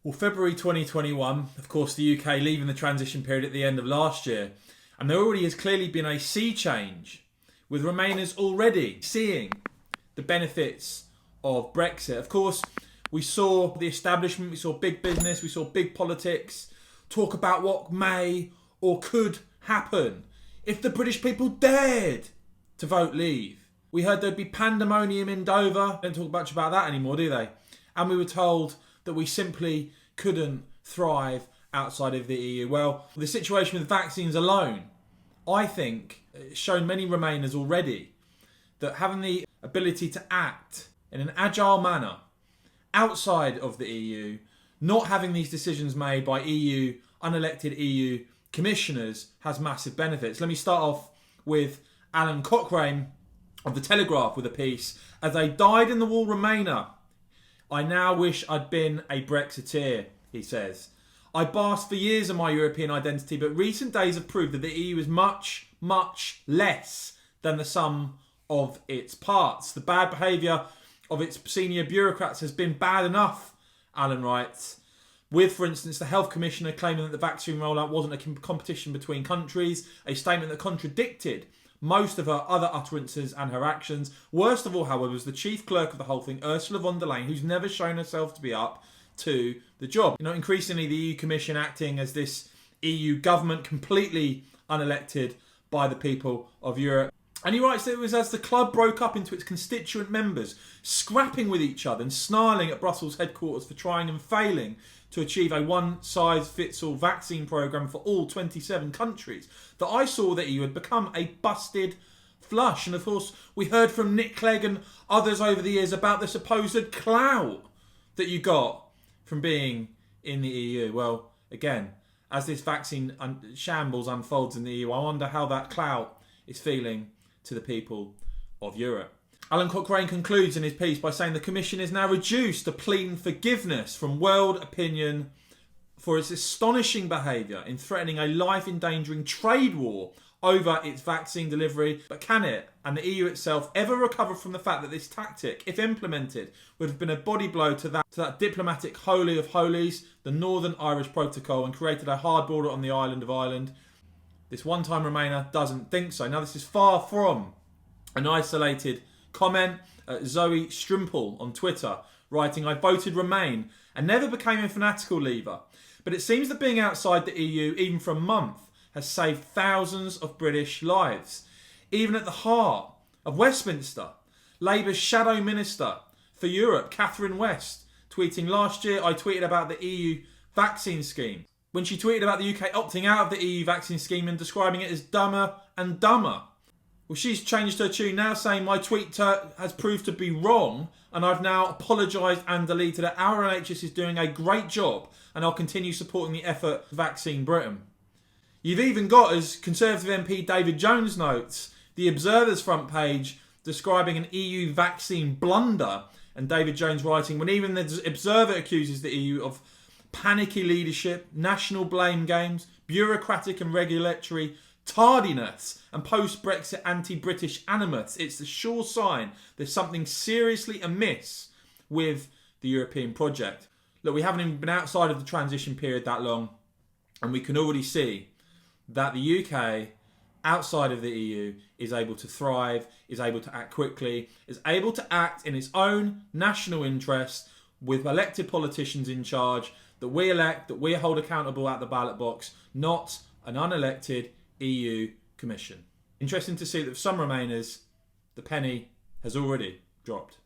Well, February 2021, of course, the UK leaving the transition period at the end of last year. And there already has clearly been a sea change, with Remainers already seeing the benefits of Brexit. Of course, we saw the establishment, we saw big business, we saw big politics talk about what may or could happen if the British people dared to vote leave. We heard there'd be pandemonium in Dover. They don't talk much about that anymore, do they? And we were told that we simply couldn't thrive outside of the EU. Well, the situation with vaccines alone, I think, has shown many Remainers already that having the ability to act in an agile manner outside of the EU, not having these decisions made by unelected EU commissioners, has massive benefits. Let me start off with Alan Cochrane of The Telegraph with a piece. As a dyed-in-the-wool Remainer, I now wish I'd been a Brexiteer, he says. I basked for years in my European identity, but recent days have proved that the EU is much, much less than the sum of its parts. The bad behaviour of its senior bureaucrats has been bad enough, Alan writes, with, for instance, the Health Commissioner claiming that the vaccine rollout wasn't a competition between countries, a statement that contradicted most of her other utterances and her actions. Worst of all, however, was the chief clerk of the whole thing, Ursula von der Leyen, who's never shown herself to be up to the job. Increasingly the EU Commission acting as this EU government completely unelected by the people of Europe. And he writes that it was as the club broke up into its constituent members, scrapping with each other and snarling at Brussels headquarters for trying and failing to achieve a one-size-fits-all vaccine programme for all 27 countries, that I saw that EU had become a busted flush. And of course, we heard from Nick Clegg and others over the years about the supposed clout that you got from being in the EU. Well, again, as this vaccine shambles unfolds in the EU, I wonder how that clout is feeling to the people of Europe. Alan Cochrane concludes in his piece by saying the Commission is now reduced to pleading forgiveness from world opinion for its astonishing behaviour in threatening a life-endangering trade war over its vaccine delivery. But can it, and the EU itself, ever recover from the fact that this tactic, if implemented, would have been a body blow to that diplomatic holy of holies, the Northern Irish Protocol, and created a hard border on the island of Ireland? This one-time Remainer doesn't think so. Now, this is far from an isolated comment. Zoe Strimple on Twitter writing, I voted Remain and never became a fanatical leaver. But it seems that being outside the EU, even for a month, has saved thousands of British lives. Even at the heart of Westminster, Labour's shadow minister for Europe, Catherine West, tweeting, last year I tweeted about the EU vaccine scheme, when she tweeted about the UK opting out of the EU vaccine scheme and describing it as dumber and dumber. Well, she's changed her tune now, saying my tweet has proved to be wrong and I've now apologised and deleted it. Our NHS is doing a great job and I'll continue supporting the effort to vaccine Britain. You've even got, as Conservative MP David Jones notes, the Observer's front page describing an EU vaccine blunder, and David Jones writing, when even the Observer accuses the EU of panicky leadership, national blame games, bureaucratic and regulatory tardiness and post-Brexit anti-British animus, it's the sure sign there's something seriously amiss with the European project. Look, we haven't even been outside of the transition period that long, and we can already see that the UK, outside of the EU, is able to thrive, is able to act quickly, is able to act in its own national interest with elected politicians in charge that we elect, that we hold accountable at the ballot box, not an unelected EU Commission. Interesting to see that for some Remainers, the penny has already dropped.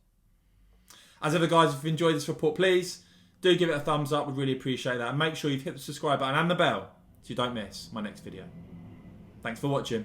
As ever, guys, if you've enjoyed this report, please do give it a thumbs up. We'd really appreciate that. And make sure you've hit the subscribe button and the bell so you don't miss my next video. Thanks for watching.